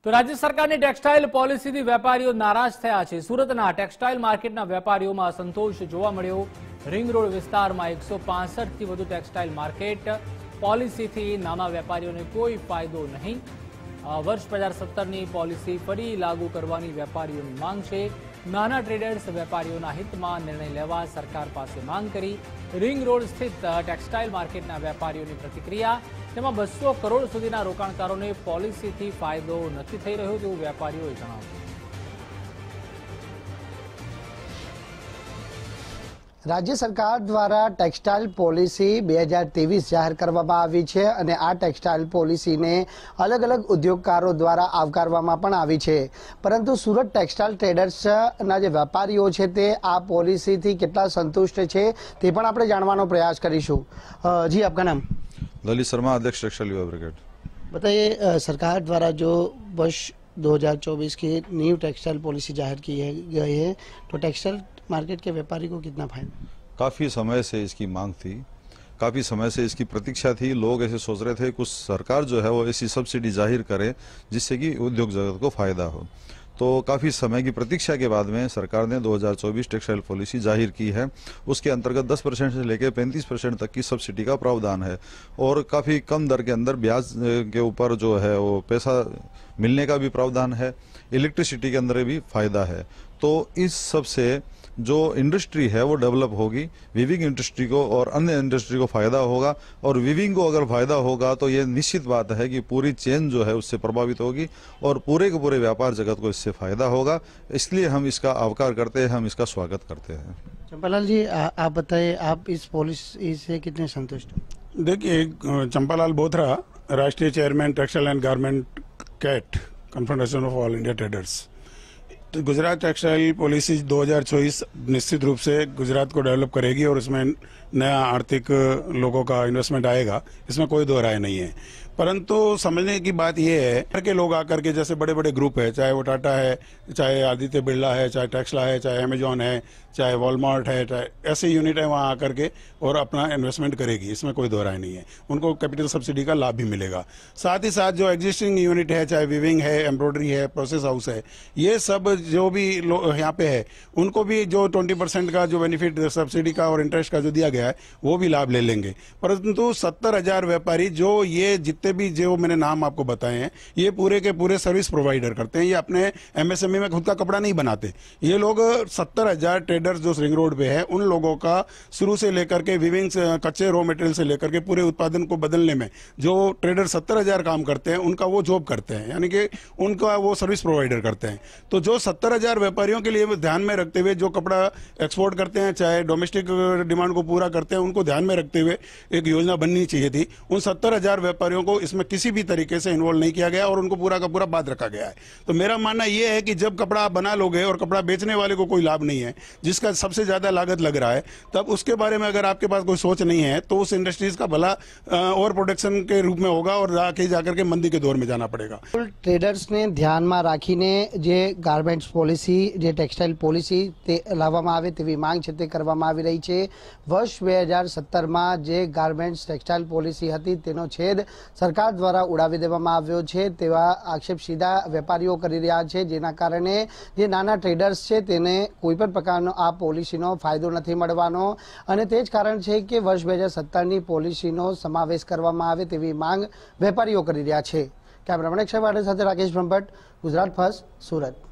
तो राज्य सरकारनी टेक्सटाइल पॉलिसीथी वेपारीओ नाराज थया छे। सूरतना टेक्सटाइल मार्केटना वेपारीओमां असंतोष जोवा मळ्यो। रिंग रोड विस्तारमां 165 थी वधु टेक्सटाइल मार्केट पॉलिसीथी नाना वेपारीओने कोई फायदो नहीं। वर्ष 2017 नी पॉलिसी फरी लागू करवानी वेपारीओनी मांग छे। नाना ट्रेडर्स वेपारीओना हितमां निर्णय लेवा सरकार पासे मांग करी। रिंग रोड स्थित टेक्सटाइल मार्केटना वेपारीओनी प्रतिक्रिया, तेमां 200 करोड़ सुधीना रोकाणकारोने पॉलिसीथी फायदो नथी थई रह्यो तेवुं वेपारीओए जणाव्युं। राज्य सरकार द्वारा टेक्सटाइल पॉलिसी 2023 जाहिर करवामां आवी छे अने आ टेक्सटाइल पॉलिसी ने अलग अलग उद्योगकारो द्वारा आवकारवामां पण आवी छे, परंतु सूरत टेक्सटाइल ट्रेडर्स ना जे वेपारीओ छे ते आ पॉलिसी थी केटला संतुष्ट छे ते पण आपणे जाणवानो प्रयास करीशुं। जी, आपका नाम? ललित शर्मा, अध्यक्ष टेक्सटाइल युवा ब्रिगेड। बताइए, सरकार द्वारा जो वर्ष 2024 की न्यू टेक्सटाइल पॉलिसी जाहिर की गई है, तो टेक्सटाइल मार्केट के व्यापारी को कितना फायदा? काफी समय से इसकी मांग थी, काफी समय से इसकी प्रतीक्षा थी। लोग ऐसे सोच रहे थे कुछ सरकार जो है वो ऐसी सब्सिडी जाहिर करे जिससे कि उद्योग जगत को फायदा हो। तो काफी समय की प्रतीक्षा के बाद में सरकार ने 2024 टेक्सटाइल पॉलिसी जाहिर की है। उसके अंतर्गत 10% से लेकर 35% तक की सब्सिडी का प्रावधान है और काफी कम दर के अंदर ब्याज के ऊपर जो है वो पैसा मिलने का भी प्रावधान है। इलेक्ट्रिसिटी के अंदर भी फायदा है। तो इस सब से जो इंडस्ट्री है वो डेवलप होगी, वीविंग इंडस्ट्री को और अन्य इंडस्ट्री को फायदा होगा। और वीविंग को अगर फायदा होगा तो ये निश्चित बात है कि पूरी चेन जो है उससे प्रभावित होगी और पूरे के पूरे व्यापार जगत को इससे फायदा होगा। इसलिए हम इसका आवकार करते हैं, हम इसका स्वागत करते हैं। चंपालाल जी, आप बताइए, आप इस पॉलिसी से कितने संतुष्ट हैं? देखिए, चंपालाल बोथरा, राष्ट्रीय chairman textile and garment CAIT, confederation of all India traders. तो गुजरात टेक्सटाइल पॉलिसी 2024 निश्चित रूप से गुजरात को डेवलप करेगी और इसमें नया आर्थिक लोगों का इन्वेस्टमेंट आएगा, इसमें कोई दो राय नहीं है। परंतु समझने की बात यह है कि लोग आकर के, जैसे बड़े बड़े ग्रुप है, चाहे वो टाटा है, चाहे आदित्य बिरला है, चाहे टेक्सला है, चाहे अमेजॉन है, चाहे वॉलमार्ट है, चाहे ऐसे यूनिट है, वहाँ आकर के और अपना इन्वेस्टमेंट करेगी, इसमें कोई दो राय नहीं है। उनको कैपिटल सब्सिडी का लाभ भी मिलेगा। साथ ही साथ जो एग्जिस्टिंग यूनिट है, चाहे वीविंग है, एम्ब्रॉयडरी है, प्रोसेस हाउस है, ये सब जो भी यहाँ पे है उनको भी जो 20% का जो बेनिफिट सब्सिडी का और इंटरेस्ट का जो दिया गया है वो भी लाभ ले लेंगे। परंतु 70,000 व्यापारी जो ये जितने भी जो मैंने नाम आपको बताए हैं, ये पूरे के पूरे सर्विस प्रोवाइडर करते हैं। ये अपने एमएसएमई में खुद का कपड़ा नहीं बनाते। ये लोग 70,000 ट्रेडर्स जो रिंग रोड पे है, उन लोगों का शुरू से लेकर के वीविंग कच्चे रॉ मटेरियल से लेकर के पूरे उत्पादन को बदलने में जो ट्रेडर 70,000 काम करते हैं, उनका वो जॉब करते हैं, यानी कि उनका वो सर्विस प्रोवाइडर करते हैं। तो जो 70,000 व्यापारियों के लिए ध्यान में रखते हुए जो कपड़ा एक्सपोर्ट करते हैं, चाहे डोमेस्टिक डिमांड को पूरा करते हैं, उनको ध्यान में रखते हुए एक योजना बननी चाहिए थी। उन 70,000 व्यापारियों को इसमें किसी भी तरीके से इन्वॉल्व नहीं किया गया और उनको पूरा का पूरा बाद रखा गया है। तो मेरा मानना यह है कि जब कपड़ा आप बना लोगे और कपड़ा बेचने वाले को कोई लाभ नहीं है, जिसका सबसे ज्यादा लागत लग रहा है, तब उसके बारे में अगर आपके पास कोई सोच नहीं है तो उस इंडस्ट्रीज का भला ओवर प्रोडक्शन के रूप में होगा और जाकर के मंदी के दौर में जाना पड़ेगा। ट्रेडर्स ने ध्यान में राखीने जे गारमेंट्स पॉलिसी, जे टेक्सटाइल पॉलिसी ते लाववामां आवे तेवी मांग छे ते करवामां आवी रही छे। वर्ष 2017 में जे गारमेंट्स टेक्सटाइल पॉलिसी हती तेनो छेद सरकार द्वारा उड़ावी देवामां आव्यो छे तेवा आक्षेप सीधा वेपारीओ करी रह्या छे, जेना कारणे जे नाना ट्रेडर्स छे तेने कोई पण प्रकारनो आ पॉलिसीनो फायदो नथी मळवानो अने तेज कारण छे के वर्ष 2017 नी पॉलिसीनो समावेश करवामां आवे तेवी मांग वेपारीओ करी रह्या छे। कैमरामेन अक्षय वाडे साथे राकेश ब्रह्मभट्ट, गुजरात फर्स्ट, सूरत।